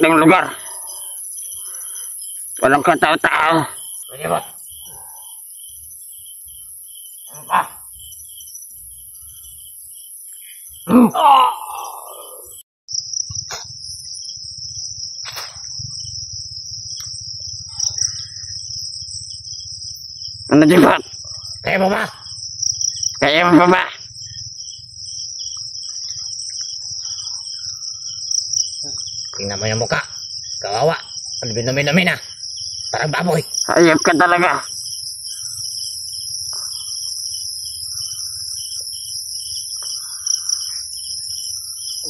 ng lugar. Walang katao-tao. Pwede ba? Ano pa? Ano di ba? Kaya mo ba? Kaya mo pa ba? Tingnan mo yung mukha. Kawawa. Ang binumi-numi na. Parang baboy. Hayop ka talaga.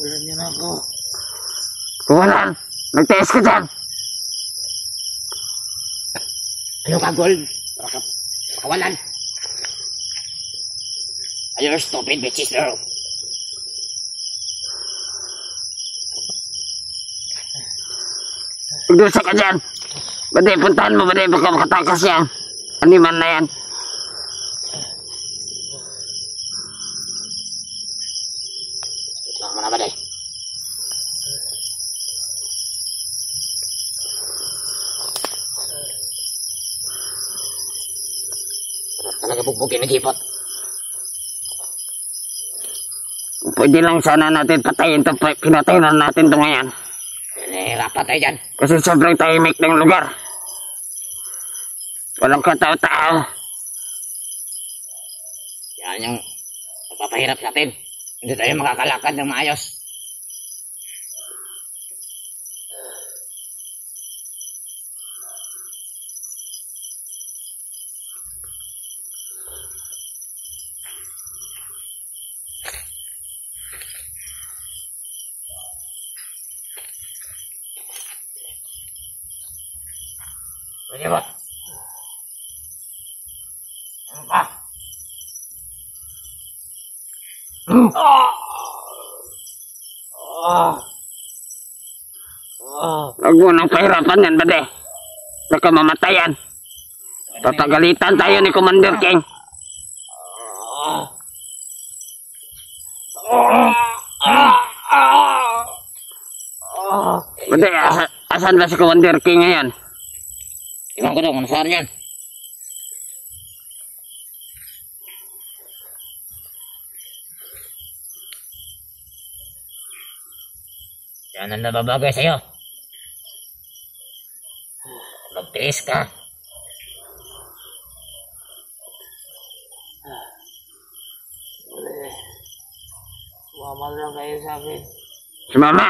Ulan niyo na ako. Walan. Nagtiis ka dyan. Ano ka, Gold? Makawalan. You're stupid, bitches, bro. Igdusa ka dyan. Baday, puntahan mo. Baday, baka makatakas yan. Animan na yan. Ito mo na, Baday. Talaga bugbugin na gipot. Pwede lang sana natin patayin ito. Pinatay na natin ito ngayon. Nahihirapan tayo dyan. Kasi sobrang tahimik ng lugar. Walang katao-tao. Yan yung magpapahirap sa atin. Hindi tayo makakalakad ng maayos. Pwede ba? Ano pa? Huwag mo nang pahirapan yan, Bade. Baka mamatayan. Tatagalitan tayo ni Commander King. Bade, asan ba si Commander King ngayon? Iwan ko daw, kung saan yan. Yan ang nababagay sa'yo. Magtiis ka. Sumama lang kayo sa akin. Sumama?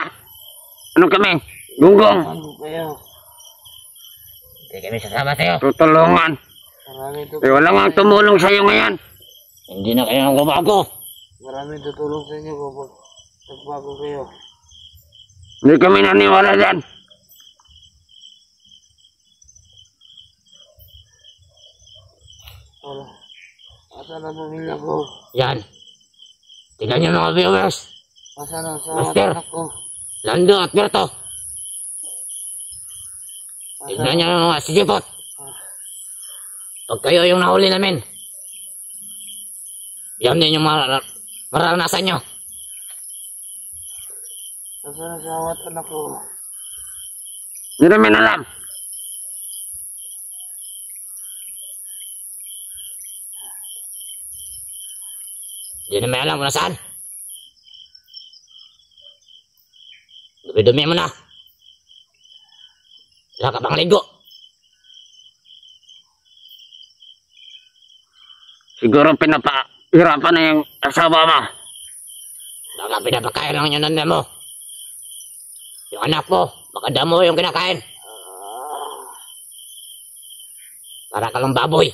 Ano kami? Gunggong? Ano kayo? Hindi kami sasama sa'yo. Tutulungan. Maraming Eh, wala nga tumulong sa'yo ngayon. Hindi na kayo nagbabago. Maraming tutulong sa inyo kapag nagbago kayo. Hindi kami naniwala dyan. Asan ang pamilya ko? Yan. Tignan niyo mga viewers. Asan ang Master. anak ko? Lando at Berto. Tignan niyo mga si Jipot. Pag kayo yung nahuli namin, yan din yung maranasan nyo. Asan ang sawat anak ko? Hindi namin alam. Hindi namin alam kung nasaan. Dumi-dumi mo na. Wala ka pang ligo. Siguro pinapahirapan na yung asawa mo. Baka pinapakain lang yung nanay mo. Yung anak mo, baka damo yung kinakain. Para ka lang baboy.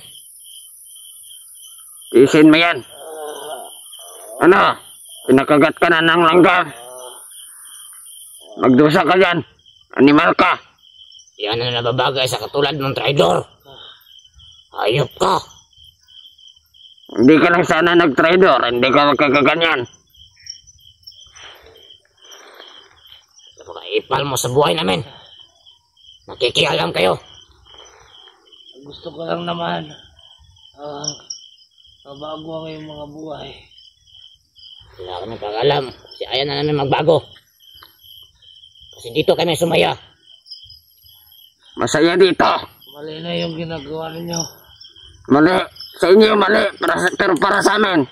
Isin mo yan. Ano? Pinakagat ka na ng langgam. Magdusa ka dyan. Animal ka. Yan ang nababagay sa katulad ng traidor. Hayop ka. Hindi ka lang sana nag-traidor. Hindi ka magkakaganyan. Napakaipal mo sa buhay namin. Nakikialam kayo. Gusto ko lang naman mabago ang iyong mga buhay. Wala kami pag-alam. Si Aya na namin magbago. Kasi dito kami sumaya. Masaya dito. Mali na yung ginagawa ninyo. Mali. Sa inyo mali. Pero para sa amin.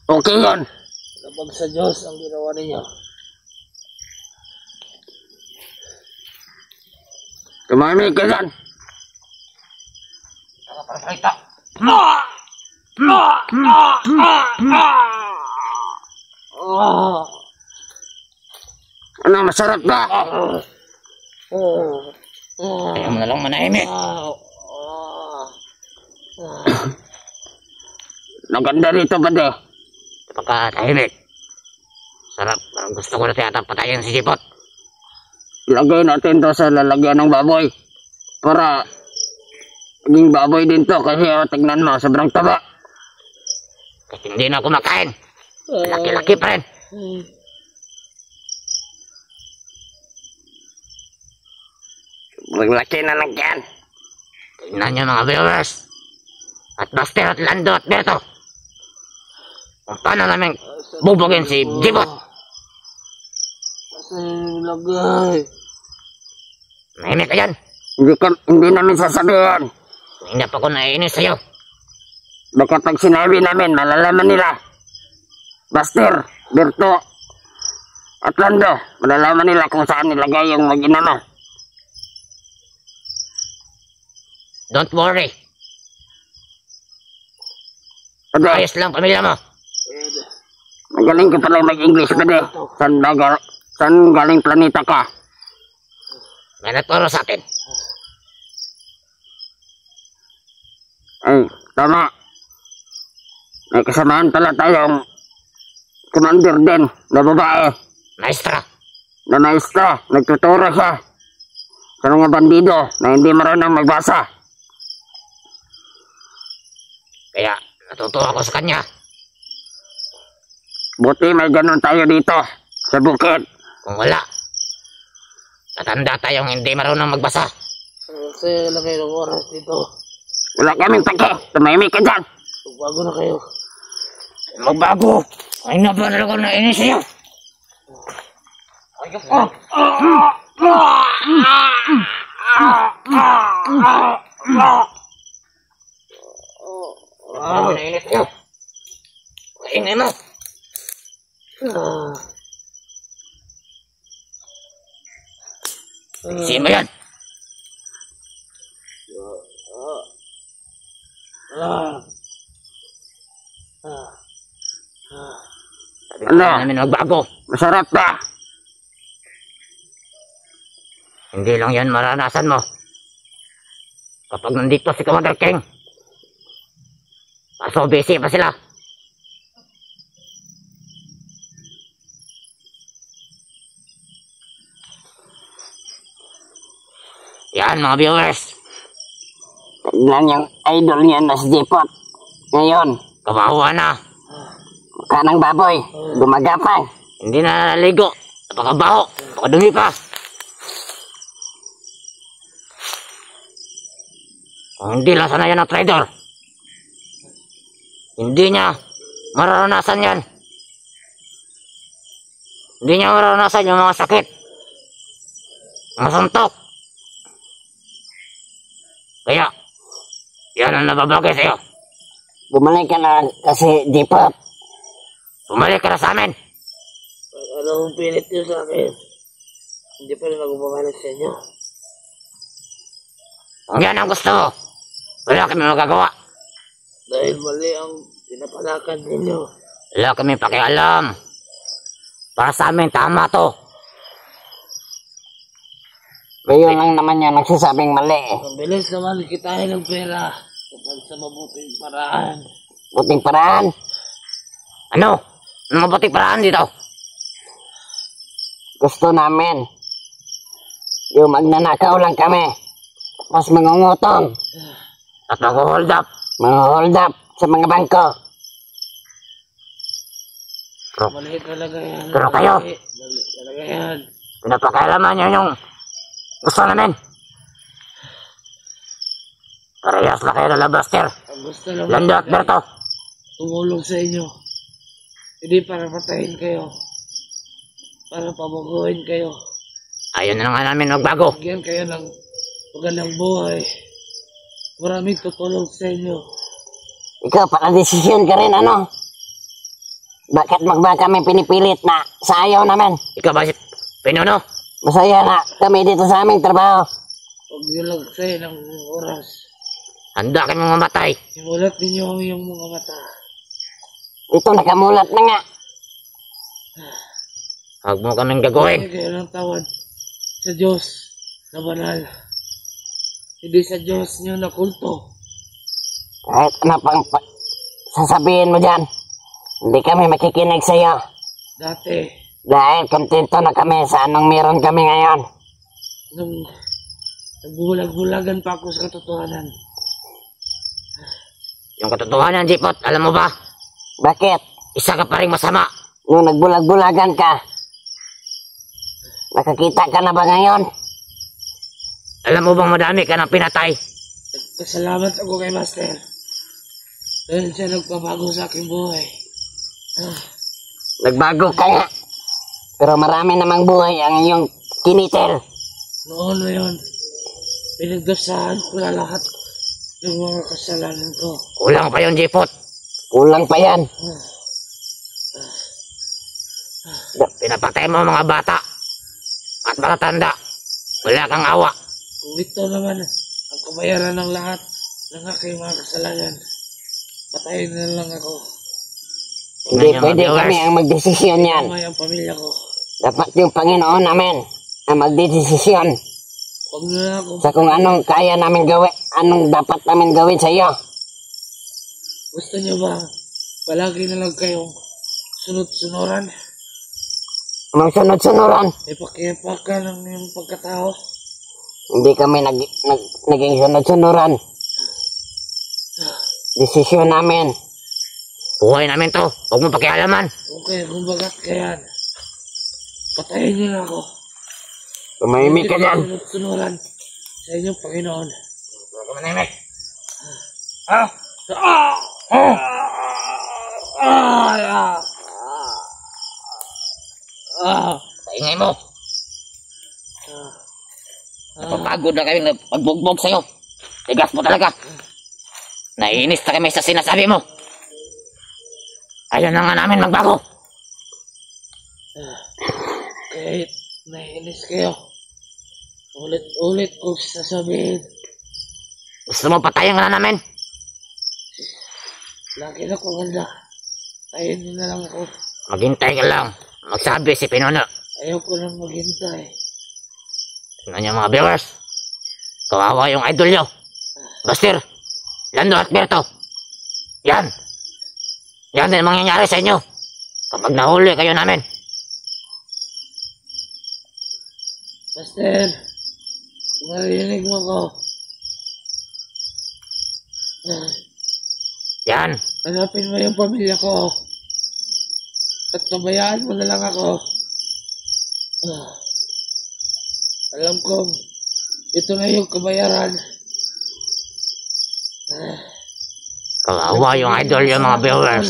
Okay yun. Labag sa Diyos ang ginawa ninyo. Tumahimik ka dyan. Para salita. Ano, masarap ba? Kaya mo na lang manahimik. Naganda rito ba de? Pagkatahimik. Sarap. Parang gusto ko na yata patayin si Jipot. Lagay natin to sa lalagyan ng baboy. Para maging baboy din to. Kasi tignan mo, sobrang taba. Kasi hindi na kumakain. Laki-laki pa rin. Maglaki na lang yan. Tingnan niyo mga viewers. At Buster at Lando at Beto. Kung paano namin bubugin si Jibot. Kasi lagay. Mahimik ka dyan. Hindi namin sasabihin. Hindi pa ako naiinis sa'yo. Baka pag sinabi namin, malalaman nila. Buster, Berto, at Lando, malalaman nila kung saan nilagay yung mag-ina mo. Don't worry. Pwede, Ayos lang pamilya mo. magaling ka pala mag-English, pwede. Saan galing planeta ka? May naturo sa atin. Ay, tama. May kasamahan pala tayong commander din na babae. Maestra. Na maestra, nagtuturo siya sa mga bandido na hindi marunong magbasa. Kaya natutuwa ako sa kanya. Buti may ganun tayo dito sa bukid. Kung wala, tatanda tayong hindi marunong magbasa. Kasi lagay ng oras dito. Wala kaming pake. Tumahimik ka dyan. Bago na kayo. Magbago. Ay na ba na ako nainis sa'yo? Nainis sa'yo. Kaingay mo. Isiin mo yan. Sabi ko Ano? namin magbago. Masarap ba? Hindi lang yan maranasan mo. Kapag nandito si Commander King, kaso busy pa sila. Yan mga viewers. Tignan yung idol niya na si Jipot. Ngayon, Kawawa na. kanang baboy. Gumagapang. Hindi na naligo. Napakabaho. Napakadumi pa. Kung hindi lang sana yan ang trader, hindi niya mararanasan yan. Hindi niya mararanasan yung mga sakit. Mga suntok. Kaya, yan ang nababagay sa'yo. Bumalik ka na kasi Jipot. Bumalik ka na sa amin. Anong pilit nyo sa akin? Hindi pa rin ako bumalik sa inyo. Kung yan ang gusto mo, wala kami magagawa. Dahil mali ang pinapalakan ninyo. Wala kami pakialam. Para sa amin, tama to. Kayo lang naman yung nagsasabing mali. Ang bilis naman kitain ng pera kapag sa mabuting paraan. Buting paraan. Ano? Ano mabuting paraan dito? Gusto namin. Yung magnanakaw lang kami. Tapos mangungutong. At mag-hold up. Mga-hold up sa mga bangko. Mali talaga yan. Pero kayo, Mali talaga yan. pinapakailaman nyo yung gusto namin. Parehas na kayo na Buster. Ang gusto naman Lando at Berto. tumulong sa inyo. Hindi para patayin kayo. para pabaguhin kayo. Ayaw na nga namin magbago. Bigyan kayo ng magandang buhay. Maraming tutulong sa inyo. Ikaw, para desisyon ka rin, ano? Bakit magba kami pinipilit na sa ayaw namin? Ikaw ba si Pinuno? Masaya na kami dito sa aming trabaho. Huwag niyo lang kayo ng oras. Handa kami mamatay. Simulat ninyo ang iyong mga mata. Ito, nakamulat na nga. Huwag mo kaming gagawin. Huwag kayo ng tawad sa Diyos na banal. Hindi sa Diyos niyo na kulto. Kahit ano pang sasabihin mo dyan, hindi kami makikinig sa iyo. Dati, Dahil kontento na kami sa anong meron kami ngayon. nung nagbulag-bulagan pa ako sa katotohanan. Yung katotohanan, Jipot, alam mo ba? Bakit? Isa ka pa rin masama. Nung nagbulag-bulagan ka, nakakita ka na ba ngayon? Alam mo bang madami ka ng pinatay? Nagpasalamat ako kay Master. Dahil siya nagpabago sa aking buhay. Nagbago ka nga. Pero marami namang buhay ang iyong kinitil. Noon na yun, pinagdasahan ko na lahat ng mga kasalanan ko. Kulang pa yun, Jipot. Kulang pa yan. Pinapatay mo mga bata at matatanda. Wala kang awa. Kung ito naman ang kabayaran ng lahat ng aking mga kasalanan, patayin na lang ako. Hindi Tingnan niyo, pwede mga viewers. kami ang magdesisyon yan. Kamay ang pamilya ko. Dapat yung Panginoon namin ang magdesisyon Huwag nyo na ako. sa kung anong kaya namin gawin, anong dapat namin gawin sa iyo. Gusto nyo ba palagi na lang kayong sunod-sunuran? Anong sunod-sunuran? Ipakiyapakan ng iyong pagkatao? Hindi kami naging sunod-sunuran. Desisyon namin. Buhay namin to. Huwag mo pakialaman. Okay, kung bagat kayan, patayin nyo na ako. Tumahimik ka dyan. Sunod-sunuran sa inyong Panginoon. Huwag ka manimik. Paingay mo. Napapagod na kaming pagbugbog sa'yo. Tigas mo talaga. Naiinis na kami sa sinasabi mo. Ayaw na nga namin magbago. Kahit naiinis kayo, ulit-ulit ko sasabihin, Gusto mo patayin ka na namin? lagi na kong handa. Tayin nyo na lang ako. Maghintay ka lang. Magsabi si Pinuno. Ayaw ko lang maghintay. Tingnan niyo mga viewers. Kawawa yung idol nyo. Buster, Lando at Berto. Yan. Yan din mangyayari sa inyo. Kapag nahuli kayo namin. Master, marinig mo ko. Yan. Hanapin mo yung pamilya ko. At kabayaan mo na lang ako. Alam kong ito na yung kabayaran. Kawawa yung idol yung mga viewers.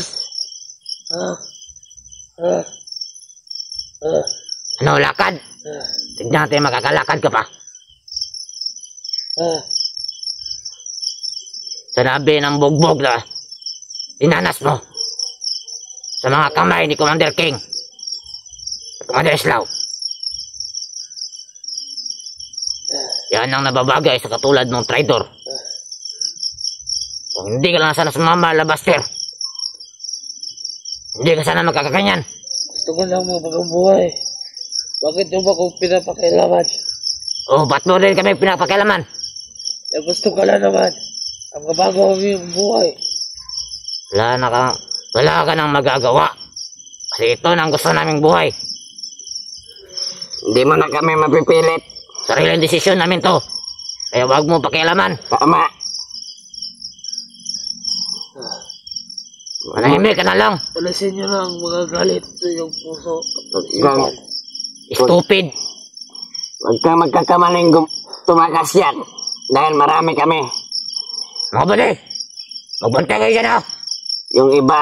Ano, lakad? Tignan natin makakalakad ka pa. Sanabi ng bugbog na dinanas mo sa mga kamay ni Commander King at Commander Islaw. Yan ang nababagay sa katulad ng traitor. Kung hindi ka lang sana sumama, Labaster, hindi ka sana magkakaganyan. Gusto ko lang mabagang buhay. Bakit nyo ba kung pinapakailaman? Oh, ba't mo rin kami pinapakialaman? Eh, gusto ka lang naman. Ang mabago ang iyong buhay. Wala ka nang magagawa. Kasi ito na ang gusto naming buhay. Hindi mo na kami mapipilit. Sariling desisyon namin to. Kaya wag mo pakialaman. Tama. Manahimik ka na lang. Palasin nyo na ang mga galit sa iyong puso. Stupid. Huwag kang magkakamaling tumakas yan. Dahil marami kami. Mga bali, magbantay kayo dyan ha. Yung iba,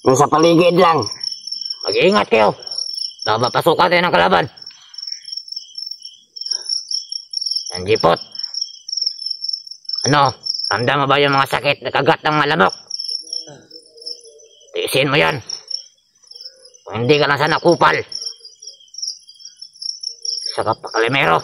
nasa paligid lang. Mag-iingat kayo. Baka mapasukan tayo ng kalaban. Yan, Jipot. Ano? Ramdam mo ba yung mga sakit na kagat ng malamok? Tiisin mo yan. Kung hindi ka lang sana kupal. Saka pa kalimero.